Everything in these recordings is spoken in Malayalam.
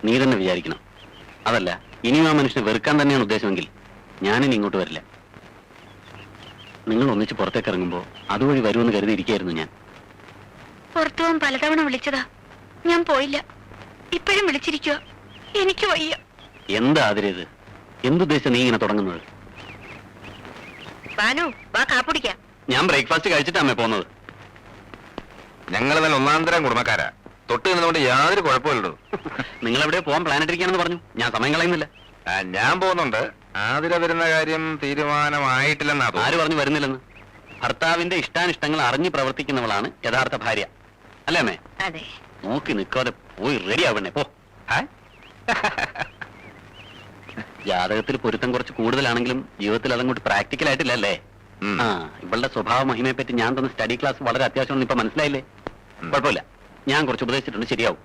നീ തന്നെ വിചാരിക്കണം. അതല്ല, ഇനിയും ആ മനുഷ്യനെ വെറുക്കാൻ തന്നെയാണ് ഉദ്ദേശമെങ്കിൽ ഞാനിനി ഇങ്ങോട്ട് വരില്ല. നിങ്ങൾ ഒന്നിച്ച് പുറത്തേക്ക് ഇറങ്ങുമ്പോൾ അതുവഴി വരുമെന്ന് കരുതിയിരിക്കുകയായിരുന്നു ഞാൻ. പുറത്തു പോകാൻ പലതവണ വിളിച്ചതാ, ഞാൻ പോയില്ല. ഇപ്പോഴും വിളിച്ചിരിക്കുക, എനിക്ക് വയ്യ. എന്താ ആതിരേത്? എന്തുദ്ദേശം നീ ഇങ്ങനെ തുടങ്ങുന്നത്? ബാനു, വാ കാപ്പിടിക്കാം. ഞാൻ ബ്രേക്ക്ഫാസ്റ്റ് കഴിച്ചിട്ടാ പോകുന്നത്. ഞങ്ങൾ തന്നെ ഒന്നാം തരം കുടുംബക്കാരാ. തൊട്ട് നിന്നുകൊണ്ട് യാതൊരു കുഴപ്പമില്ലല്ലോ. നിങ്ങൾ എവിടെ പോകാൻ പ്ലാൻ ഇട്ടിരിക്കുകയാണെന്ന് പറഞ്ഞു. ഞാൻ സമയം കളയുന്നില്ല. ഞാൻ പോകുന്നുണ്ട്. ആതിര വരുന്ന കാര്യം തീരുമാനമായിട്ടില്ലെന്നാ. ആര് പറഞ്ഞു വരുന്നില്ലെന്ന്? ഭർത്താവിന്റെ ഇഷ്ടാനിഷ്ടങ്ങൾ അറിഞ്ഞു പ്രവർത്തിക്കുന്നവളാണ് യഥാർത്ഥ ഭാര്യ, അല്ലേ അമ്മേ? അതെ. നോക്കി നിൽക്കാതെ പോയി റെഡി ആവണേ, പോ. ജാതകത്തിൽ പൊരുത്തം കുറച്ച് കൂടുതലാണെങ്കിലും ജീവിതത്തിൽ അതങ്ങോട്ട് പ്രാക്ടിക്കൽ ആയിട്ടില്ലല്ലേ? ഇവളുടെ സ്വഭാവ മഹിമയെ പറ്റി ഞാൻ തന്ന സ്റ്റഡി ക്ലാസ് വളരെ അത്യാവശ്യമാണെന്ന് ഇപ്പൊ മനസ്സിലായില്ലേ? കുഴപ്പമില്ല, ഞാൻ കുറച്ച് ഉപദേശിച്ചിട്ടുണ്ട്, ശരിയാവും.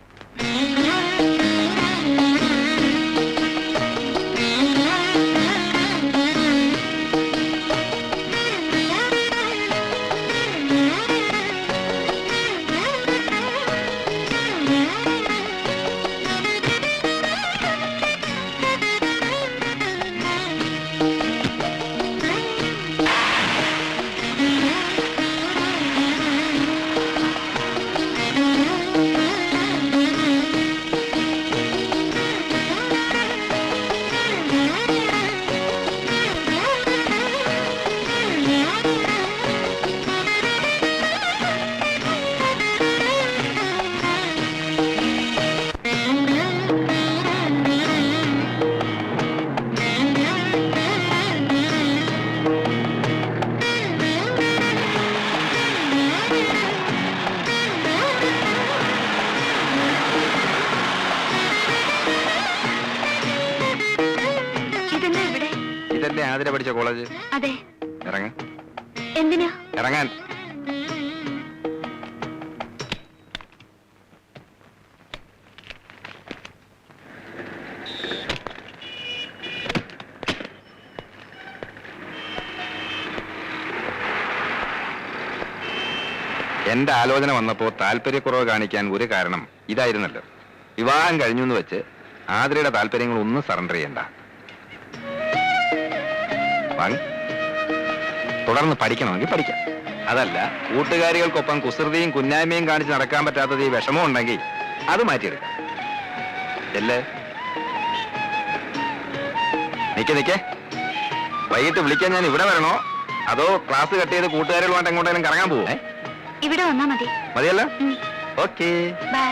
ആതിര പഠിച്ച കോളേജ്? അതെ. ഇറങ്ങ. എന്തിനാ? ഇറങ്ങാൻ. എന്റെ ആലോചന വന്നപ്പോ താല്പര്യക്കുറവ് കാണിക്കാൻ ഒരു കാരണം ഇതായിരുന്നല്ലോ. വിവാഹം കഴിഞ്ഞു എന്ന് വെച്ച് ആതിരയുടെ താല്പര്യങ്ങൾ ഒന്നും സറണ്ടർ ചെയ്യണ്ട. തുടർന്ന് പഠിക്കണമെങ്കിൽ പഠിക്കാം. അതല്ല, കൂട്ടുകാരികൾക്കൊപ്പം കുസൃതിയും കുന്നായ്മയും കാണിച്ച് നടക്കാൻ പറ്റാത്തത് ഈ വിഷമം ഉണ്ടെങ്കിൽ അത് മാറ്റിയെടുക്കാം. അല്ലേ? നിക്കേ, വൈകിട്ട് വിളിക്കാൻ ഞാൻ ഇവിടെ വരണോ അതോ ക്ലാസ് കട്ട് ചെയ്ത് കൂട്ടുകാരികളുമായിട്ട് എങ്ങോട്ടെങ്കിലും കറങ്ങാൻ പോവേ? ഇവിടെ വന്നാ മതി. മതിയല്ല? Okay, bye.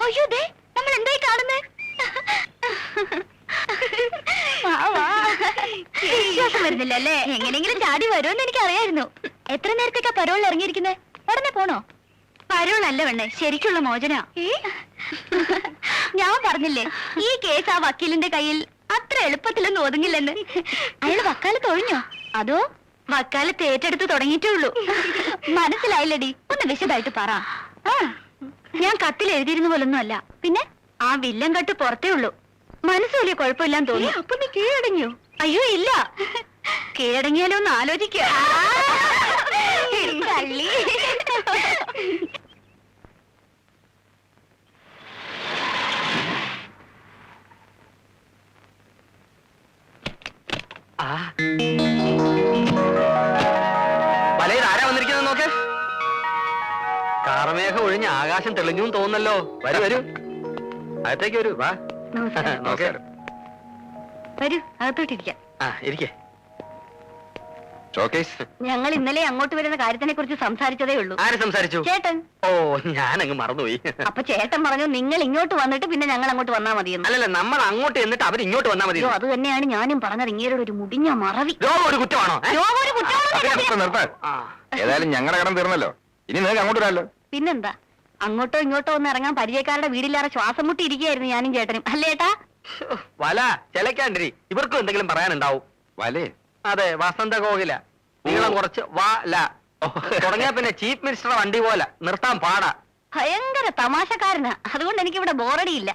അയ്യോ, നമ്മൾ എന്തായി കാണുന്നേ? വിശ്വാസം വരുന്നില്ല അല്ലേ? എങ്ങനെയെങ്കിലും ചാടി വരുമെന്ന് എനിക്ക് അറിയായിരുന്നു. എത്ര നേരത്തേക്കാ പരോളിൽ ഇറങ്ങിയിരിക്കുന്നത്? ഉടനെ പോണോ? പരോളല്ല വേണ്ടേ, ശരിക്കുള്ള മോചന. ഞാൻ പറഞ്ഞില്ലേ, ഈ കേസ് ആ വക്കീലിന്റെ കയ്യിൽ അത്ര എളുപ്പത്തിലൊന്നും ഒതുങ്ങില്ലെന്ന്. അയാൾ വക്കാലത്ത് ഒഴിഞ്ഞോ അതോ വക്കാലത്ത് ഏറ്റെടുത്ത് തുടങ്ങിയിട്ടേ ഉള്ളൂ? മനസ്സിലായില്ലടി, ഒന്ന് വിശദമായിട്ട് പറ. ഞാൻ കത്തിൽ എഴുതിയിരുന്ന പോലൊന്നും അല്ല. പിന്നെ ആ വില്ലൻ കട്ട് പുറത്തേ ഉള്ളൂ. മനസ്സ് വലിയ കുഴപ്പമില്ലാന്ന് തോന്നി. അപ്പൊ നീ കീഴടങ്ങിയോ? അയ്യോ ഇല്ല, കീഴടങ്ങിയാലോ ഒന്ന് ആലോചിക്കുക. ആരാ വന്നിരിക്കുന്നത് നോക്ക്. കാർമേഘം ഒഴിഞ്ഞ് ആകാശം തെളിഞ്ഞു തോന്നല്ലോ. വരൂ വരൂ, അകത്തേക്ക് വരൂ. വാ. നമസ്കാരം. വരൂ, അകത്തോട്ടിരിക്കാം. ഇരിക്കേ. ഞങ്ങൾ ഇന്നലെ അങ്ങോട്ട് വരുന്ന കാര്യത്തിനെ കുറിച്ച് സംസാരിച്ചതേ ഉള്ളൂ. ആര് സംസാരിച്ചു? ചേട്ടൻ. ഓ, ഞാനങ്ങ് മറന്നുപോയി. അപ്പൊ ചേട്ടൻ പറഞ്ഞു നിങ്ങൾ ഇങ്ങോട്ട് വന്നിട്ട് പിന്നെ ഞങ്ങൾ അങ്ങോട്ട് വന്നാ മതിയെന്ന്. അല്ലല്ല, നമ്മൾ അങ്ങോട്ട് എന്നിട്ട് അവർ ഇങ്ങോട്ട് വന്നാ മതി. അത് തന്നെയാണ് ഞാനും പറഞ്ഞത്. ഇങ്ങേരുടെ ഒരു മുടിഞ്ഞ മറവി. ഒരു കുറ്റമാണോ? ഏതായാലും ഞങ്ങളുടെ കടം തീർന്നല്ലോ, ഇനി നിങ്ങൾക്ക് അങ്ങോട്ട് വരാമല്ലോ. പിന്നെന്താ, അങ്ങോട്ടോ ഇങ്ങോട്ടോ ഒന്ന് ഇറങ്ങാൻ പരിചയക്കാരുടെ വീടില്ലാതെ ശ്വാസം മുട്ടി ഇരിക്കുകയായിരുന്നു ഞാനും ചേട്ടനും. അല്ലേട്ടാ? വല ചെലക്കാണ്ടിരി, ഇവർക്കും എന്തെങ്കിലും പറയാനുണ്ടാവും. വലേ? അതെ, വസന്ത കോകില. നീളം കുറച്ച് വാല തുടങ്ങിയ പിന്നെ ചീഫ് മിനിസ്റ്റർ വണ്ടി പോലെ നിർത്താൻ പാടാ. ഭയങ്കര തമാശക്കാരനാ, അതുകൊണ്ട് എനിക്കിവിടെ ബോറടിയില്ല.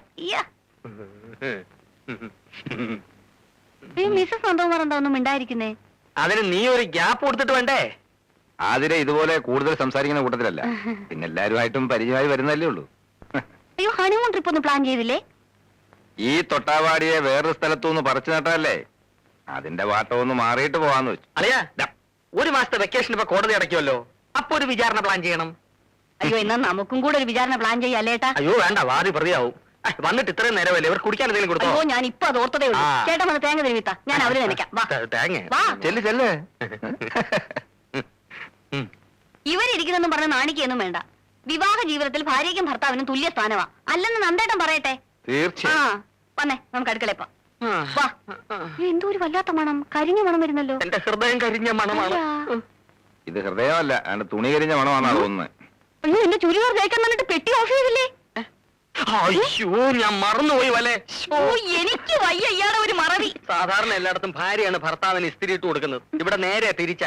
മിസ്സസ് നന്ദകുമാർ എന്താ ഒന്നും മിണ്ടായിരിക്കുന്നേ? അതിന് നീ ഒരു ഗ്യാപ്പ് കൊടുത്തിട്ട് വേണ്ടേ? ആതിരെ ഇതുപോലെ കൂടുതൽ സംസാരിക്കുന്ന കൂട്ടത്തിലല്ല. പിന്നെ എല്ലാരുമായിട്ടും പരിചയമായി വരുന്നല്ലേ ഉള്ളൂ. അയ്യോ, ഹണിമൂൺ ട്രിപ്പ് ഒന്ന് പ്ലാൻ ചെയ്തില്ലേ? ഈ തൊട്ടാവാടിയെ വേറൊരു സ്ഥലത്തുനിന്ന് പറിച്ചു നട്ടല്ലേ, അതിന്റെ വാട്ടം ഒന്ന് മാറിയിട്ട് പോവാന്ന് വെച്ചു. അളിയാ, ഒരു മാസത്തെ വെക്കേഷൻ ഇപ്പൊ കോടതി അടയ്ക്കുമല്ലോ, അപ്പൊ ഒരു വിചാരണ പ്ലാൻ ചെയ്യണം. അയ്യോ, എന്നാ നമുക്കും കൂടെ ഒരു വിചാരണ പ്ലാൻ ചെയ്യാല്ലേട്ടാ? അയ്യോ വേണ്ട, വാദി പ്രതിയാവും. വന്നിട്ട് ഇത്രയും നേരമല്ലേ, ഇവർ കുടിക്കാൻ എന്തെങ്കിലും കൊടുത്തോ? അയ്യോ, ഞാൻ ഇപ്പൊ അത് ഓർത്തതേ ഉള്ളൂ. ആ. ചേട്ടൻ വന്ന് തേങ്ങ തിരുവിത്താ, ഞാൻ അവര് നനയ്ക്കാം. വാ. തേങ്ങ വാ. ചെല്ല് ചെല്ല്. ഇവരിരിക്കുന്നെന്നും പറഞ്ഞ് നാണിക്കൊന്നും വേണ്ട. വിവാഹ ജീവിതത്തിൽ ഭാര്യയ്ക്കും ഭർത്താവിനും തുല്യ സ്ഥാനമാ, അല്ലെന്ന് നന്ദേട്ടൻ പറയട്ടെ. ആ, തീർച്ചയായും. വന്നേ, നമുക്ക് അടുക്കളയപ്പോ. വാ. എന്തോ ഒരു വല്ലാത്ത മണം, കരിഞ്ഞ മണം വരുന്നല്ലോ. എന്റെ ഹൃദയം കരിഞ്ഞ മണമാണ്. ആരാ? ഇത് ഹൃദയമല്ല, അതിന്റെ തുണി കരിഞ്ഞ മണമാണെന്നാ തോന്നുന്നത്. അയ്യോ, എന്റെ ചുരിദാർ തേക്കാൻ വന്നിട്ട് പെട്ടി ഓഫ് ചെയ്തില്ലേ? അയ്യോ, ഞാൻ മറന്നുപോയി വല്ലേ. ഓ, എനിക്ക് വയ്യ ഇയാളെ ഒരു മറവി. സാധാരണ എല്ലായിടത്തും ഭാര്യയാണ് ഭർത്താവിന് ഇസ്തിരി ഇട്ട് കൊടുക്കുന്നത്, ഇവിടെ നേരെ തിരിച്ച.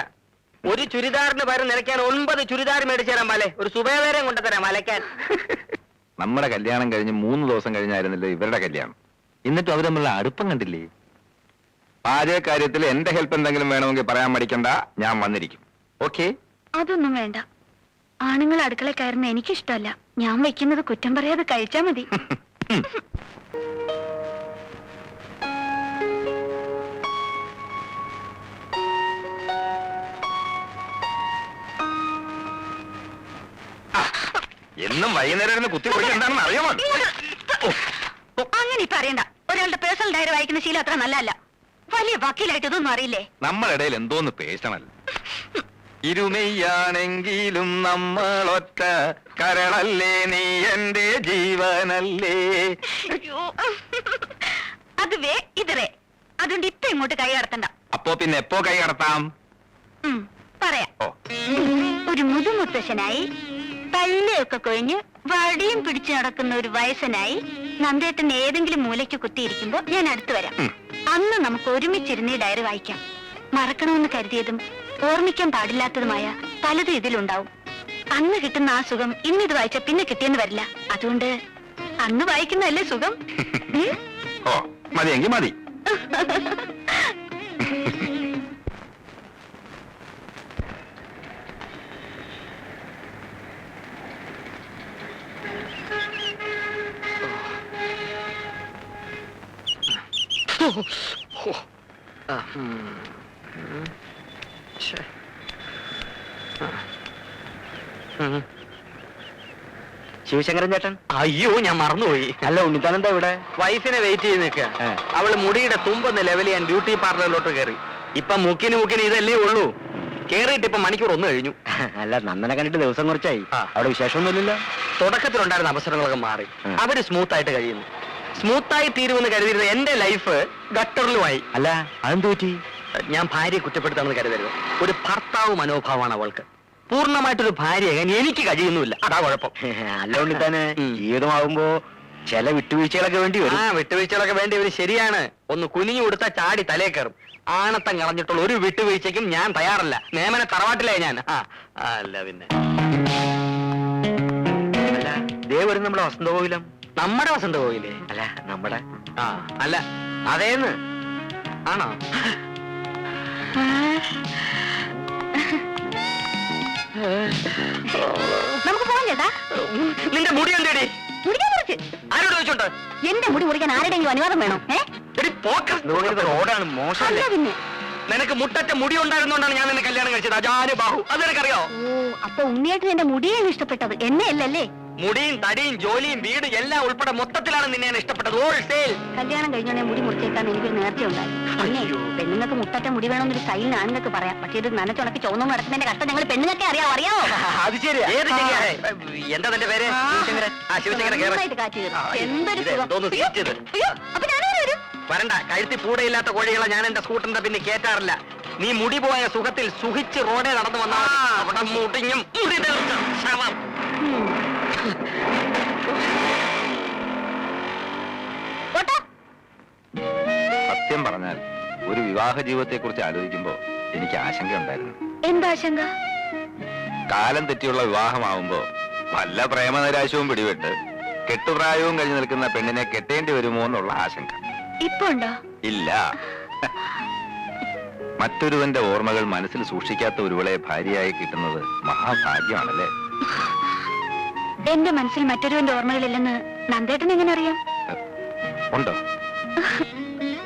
ഒരു ചുരിദാറിന് പകരം നിലയ്ക്കാൻ 9 ചുരിദാർ മേടിച്ചു തരാം വല്ലേ, ഒരു സുബേദാരം കൊണ്ടുതരാം വലയ്ക്കാൻ. നമ്മുടെ കല്യാണം കഴിഞ്ഞ് 3 ദിവസം കഴിഞ്ഞായിരുന്നില്ല ഇവരുടെ കല്യാണം. എന്നിട്ടും അവർ തമ്മിലുള്ള അടുപ്പം കണ്ടില്ലേ. പാചക കാര്യത്തിൽ എന്റെ ഹെൽപ്പ് എന്തെങ്കിലും വേണമെങ്കിൽ പറയാൻ മടിക്കണ്ട, ഞാൻ വന്നിരിക്കും. ഓക്കെ? അതൊന്നും വേണ്ട. ആണുങ്ങൾ അടുക്കള കയറുന്ന എനിക്കിഷ്ടമല്ല. ഞാൻ വെക്കുന്നത് കുറ്റം പറയാതെ കഴിച്ചാ മതി. എന്നും വൈകുന്നേരം ഇരുന്ന് കുത്തി പൊടി എന്താണെന്ന് അറിയാമോ? അങ്ങനെ ഇപ്പൊ അറിയണ്ട. ഒരാളുടെ പേഴ്സണൽ ഡയറി വായിക്കുന്ന ശീലം അത്ര നല്ലതല്ല. വലിയ വക്കീലായിട്ട് ഇതൊന്നും അറിയില്ലേ? നമ്മളിടയിൽ എന്തോന്ന് പേഴ്സണൽ. ഇരുമയാണെങ്കിലും നമ്മളൊറ്റ കരളല്ലേ, നീ എന്റെ ജീവനല്ലേ. അത് വേ ഇതറേ. അതുകൊണ്ട് ഇപ്പൊ ഇങ്ങോട്ട് കൈ കടത്തണ്ട. അപ്പോ പിന്നെ എപ്പോ കൈ കടത്താം? പറയാം. ഓ, ഒരു മുതുമുത്തശ്ശനായി പല്ലയൊക്കെ കൊഴിഞ്ഞ് വടിയും പിടിച്ചു നടക്കുന്ന ഒരു വയസ്സനായി നന്ദേട്ടൻ ഏതെങ്കിലും മൂലയ്ക്ക് കുത്തിയിരിക്കുമ്പോ ഞാൻ അടുത്തു വരാം. അന്ന് നമുക്ക് ഒരുമിച്ചിരുന്ന് ഈ ഡയറി വായിക്കാം. മറക്കണമെന്ന് കരുതിയതും ഓർമ്മിക്കാൻ പാടില്ലാത്തതുമായ പലതും ഇതിലുണ്ടാവും. അന്ന് കിട്ടുന്ന ആ സുഖം ഇന്നിത് വായിച്ച പിന്നെ കിട്ടിയെന്ന് വരില്ല. അതുകൊണ്ട് അന്ന് വായിക്കുന്നതല്ലേ സുഖം. ഓ, മതിയെങ്കി മതി. ശിവശങ്കരൻ ചേട്ടൻ. അയ്യോ, ഞാൻ മറന്നുപോയി. അല്ല, ഉണ്ണിത്താനെന്താ ഇവിടെ? വൈഫിനെ വെയിറ്റ് ചെയ്ത് നിൽക്കുക. അവള് മുടിയുടെ തുമ്പൊന്ന് ലെവൽ ചെയ്യാൻ ബ്യൂട്ടി പാർലറിലോട്ട് കയറി. ഇപ്പൊ മുക്കിന് ഇതല്ലേ ഉള്ളൂ. കേറിയിട്ട് ഇപ്പൊ മണിക്കൂർ 1 കഴിഞ്ഞു. അല്ല, നന്ദനെ കണ്ടിട്ട് ദിവസം കുറച്ചായി. അവിടെ വിശേഷമൊന്നുമില്ലല്ലോ. തുടക്കത്തിലുണ്ടായിരുന്ന അവസരങ്ങളൊക്കെ മാറി. അവര് സ്മൂത്ത് ആയിട്ട് കഴിയുന്നു. സ്മൂത്തായി തീരുമെന്ന് കരുതിയിരുന്ന എന്റെ ലൈഫ് ഗട്ടറിലുമായി. അല്ല, അതെന്ത് പറ്റി? ഞാൻ ഭാര്യയെ കുറ്റപ്പെടുത്താമെന്ന് കരുതരുത്. ഒരു ഭർത്താവ് മനോഭാവമാണ് അവൾക്ക്. പൂർണ്ണമായിട്ടൊരു ഭാര്യയാകാൻ എനിക്ക് കഴിയുന്നുമില്ല, അതാ കുഴപ്പം. അല്ല ഉണ്ണിത്താനെ, ജീവിതമാകുമ്പോ ചില വിട്ടുവീഴ്ചകളൊക്കെ വേണ്ടി വരും. വിട്ടുവീഴ്ചകളൊക്കെ വേണ്ടി വരും, ശരിയാണ്. ഒന്ന് കുനിഞ്ഞു കൊടുത്താൽ ചാടി തലേ കയറും. ആണത്തം കളഞ്ഞിട്ടുള്ള ഒരു വിട്ടുവീഴ്ചയ്ക്കും ഞാൻ തയ്യാറല്ല. നേമന തറവാട്ടിലേ ഞാൻ. അല്ല പിന്നെ അല്ല, ദേ വരും നമ്മുടെ വസന്തകോവിലം. നമ്മുടെ വസന്തകോവിലേ? അല്ല, നമ്മുടെ. അല്ല, അതേന്ന്. ആണോ? നമുക്ക് പോകാൻ ചേട്ടാ. നിന്റെ മുടി എന്തേടി? മുടിക്കാൻ കുറച്ച്. ആരോട് ചോദിച്ചോണ്ട്? എന്റെ മുടി മുറിക്കാൻ ആരുടെയെങ്കിലും അനുവാദം വേണോ? റോഡാണ്, മോശമല്ലേ? അല്ല പിന്നെ. നിനക്ക് മുട്ടറ്റ മുടി ഉണ്ടായിരുന്നോണ്ടാണ് ഞാൻ നിന്നെ കല്യാണം കഴിച്ചത്. അജാന് ബാഹു, അത് നിനക്കറിയോ? ഓ, അപ്പൊ ഉണ്ണിയേട്ടൻ എന്റെ മുടിയാണ് ഇഷ്ടപ്പെട്ടത്, എന്നെ അല്ലല്ലേ? മുടിയും തടിയും ജോലിയും വീടും എല്ലാം ഉൾപ്പെടെ മൊത്തത്തിലാണ് നിന്നെ ഞാൻ ഇഷ്ടപ്പെട്ടത്. ഹോൾസെയിൽ. കല്യാണം കഴിഞ്ഞോടെ മുടി മുറിച്ചേക്കാൻ എനിക്കൊരു നേർച്ച ഉണ്ടായി. പിന്നെ അയ്യോ. പെണ്ണുങ്ങൾക്ക് മുട്ടറ്റ മുടി വേണമെന്നൊരു സ്റ്റൈലിന് ആണുങ്ങൾക്ക് പറയാം. പക്ഷേ ഇത് നനച്ചുണക്കി ചുവന്നു നടക്കുന്നതിന്റെ കഷ്ടം ഞങ്ങൾ പെണ്ണുങ്ങൾക്ക് അറിയാവോ? അത് ശരി. ഏത് ശരിയാ? എന്താ തന്റെ പേര്? ശിവശങ്കരൻ. ശിവശങ്കരൻ കേറ്. നന്നായിട്ട് കാറ്റ് കയറും. എന്തൊരു ഇത് സുഖം. എന്തോന്ന് അയ്യോ, സീറ്റ് ഇത്? അയ്യോ, അപ്പൊ ഞാനേ വരും. വരണ്ട. കഴുത്തി പൂടയില്ലാത്ത കോഴികളെ ഞാൻ എന്റെ സ്കൂട്ടറിന്റെ പിന്നെ കേറ്റാറില്ല. നീ മുടി പോയ സുഖത്തിൽ സുഖിച്ച് റോഡേ നടന്നു വന്നാൽ അവിടെ മുടിഞ്ഞും മുടി തെളിച്ച ശവം. ഓട്ടോ. സത്യം പറഞ്ഞാൽ ഒരു വിവാഹ ജീവിതത്തെ കുറിച്ച് ആലോചിക്കുമ്പോ എനിക്ക് ആശങ്കയുണ്ടായിരുന്നു. എന്താ ആശങ്ക? കാലം തെറ്റിയുള്ള വിവാഹമാവുമ്പോ വല്ല പ്രേമനൈരാശ്യവും പിടിപെട്ട് കെട്ടുപ്രായവും കഴിഞ്ഞു നിൽക്കുന്ന പെണ്ണിനെ കെട്ടേണ്ടി വരുമോ എന്നുള്ള ആശങ്ക. ഇപ്പൊ ഉണ്ടോ? ഇല്ല. മറ്റൊരുവന്റെ ഓർമ്മകൾ മനസ്സിൽ സൂക്ഷിക്കാത്ത ഒരുവളെ ഭാര്യയായി കിട്ടുന്നത് മഹാഭാഗ്യമാണല്ലേ? എന്റെ മനസ്സിൽ മറ്റൊരുവന്റെ ഓർമ്മകളില്ലെന്ന് നന്ദേട്ടൻ എങ്ങനെ അറിയാം? ഉണ്ടോ?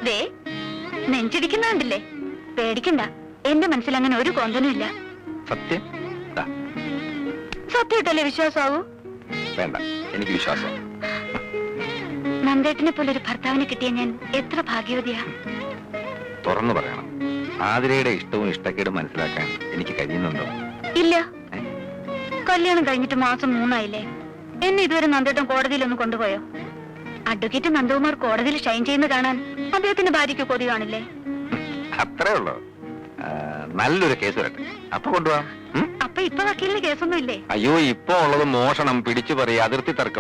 ദേ നെഞ്ചിടിക്കുന്നുണ്ടല്ലേ? പേടിക്കണ്ട, എന്റെ മനസ്സിൽ അങ്ങനെ ഒരു കോന്തനും ഇല്ല. സത്യം? ദാ, സത്യമായിട്ടല്ലേ വിശ്വാസാവൂ? വേണ്ട, എനിക്ക് വിശ്വാസം. നന്ദേട്ടനെ പോലെ ഒരു ഭർത്താവിനെ കിട്ടിയ ഞാൻ എത്ര ഭാഗ്യവതിയാ. തുറന്നു പറയണം, ആതിരയുടെ ഇഷ്ടവും ഇഷ്ടക്കേടും മനസ്സിലാക്കാൻ എനിക്ക് കഴിയുന്നുണ്ടോ? ഇല്ല. ഏ? കല്യാണം കഴിഞ്ഞിട്ട് മാസം 3 ആയില്ലേ? എന്നെ ഇതുവരെ നന്ദേട്ടൻ കോടതിയിലൊന്ന് കൊണ്ടുപോയോ? അഡ്വക്കേറ്റ് നന്ദകുമാർ കോടതിയിൽ ഷൈൻ ചെയ്യുന്ന കാണാൻ അദ്ദേഹത്തിന്റെ ഭാര്യയ്ക്ക് കൊതി കാണില്ലേ? അത്രേ ഉള്ളൂ. നല്ലൊരു കേസ് വരട്ടെ, അപ്പൊ കൊണ്ടുപോവാം. അപ്പൊ ഇപ്പൊ വക്കീലിന് കേസൊന്നും ഇല്ലേ? അയ്യോ, ഇപ്പൊ ഉള്ളത് മോഷണം, പിടിച്ചു പറയും, അതിർത്തി തർക്കം.